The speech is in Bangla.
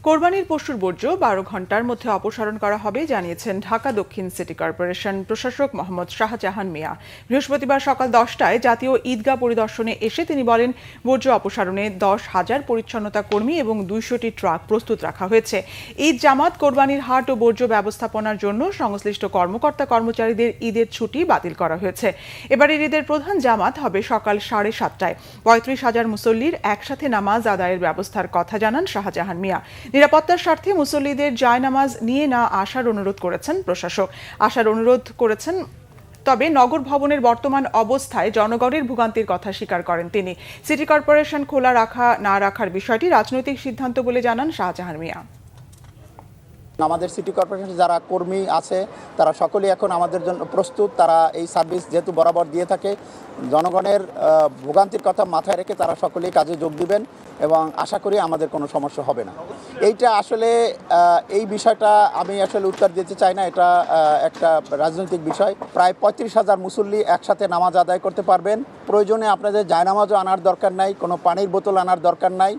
কোরবানির পশুর বর্জ্য ১২ ঘণ্টার মধ্যে অপসারণ করা হবে জানিয়েছেন ঢাকা দক্ষিণ সিটি কর্পোরেশন প্রশাসক মোহাম্মদ শাহজাহান মিয়া। বৃহস্পতিবার সকাল ১০টায় জাতীয় ঈদগাহ পরিদর্শনে এসে তিনি বলেন, বর্জ্য অপসারণে ১০,০০০ পরিচ্ছন্নতা কর্মী এবং ২০০টি ট্রাক প্রস্তুত রাখা হয়েছে। ঈদ জামাত, কোরবানির হাট ও বর্জ্য ব্যবস্থাপনার জন্য সংশ্লিষ্ট কর্মকর্তা কর্মচারীদের ঈদের ছুটি বাতিল করা হয়েছে। এবারের ঈদের প্রধান জামাত হবে সকাল ৭:৩০টায়। ৩৫,০০০ মুসল্লির একসাথে নামাজ আদায়ের ব্যবস্থার কথা জানান শাহজাহান মিয়া। নিরাপত্তার স্বার্থে মুসল্লিদের জায়নামাজ নিয়ে না আসার অনুরোধ করেছেন প্রশাসক। তবে নগর ভবনের বর্তমান অবস্থায় জনগণের ভোগান্তির কথা স্বীকার করেন তিনি। সিটি কর্পোরেশন খোলা রাখা না রাখার বিষয়টি রাজনৈতিক সিদ্ধান্ত বলে জানান শাহজাহান মিয়া। আমাদের সিটি কর্পোরেশনের যারা কর্মী আছে তারা সকলেই এখন আমাদের জন্য প্রস্তুত। তারা এই সার্ভিস যেহেতু বরাবর দিয়ে থাকে, জনগণের ভোগান্তির কথা মাথায় রেখে তারা সকলেই কাজে যোগ দিবেন এবং আশা করি আমাদের কোনো সমস্যা হবে না। এইটা আসলে এই বিষয়টা আমি আসলে উত্তর দিতে চাই না, এটা একটা রাজনৈতিক বিষয়। প্রায় ৩৫,০০০ মুসল্লি একসাথে নামাজ আদায় করতে পারবেন। প্রয়োজনে আপনাদের জায়নামাজও আনার দরকার নাই, কোনো পানির বোতল আনার দরকার নাই।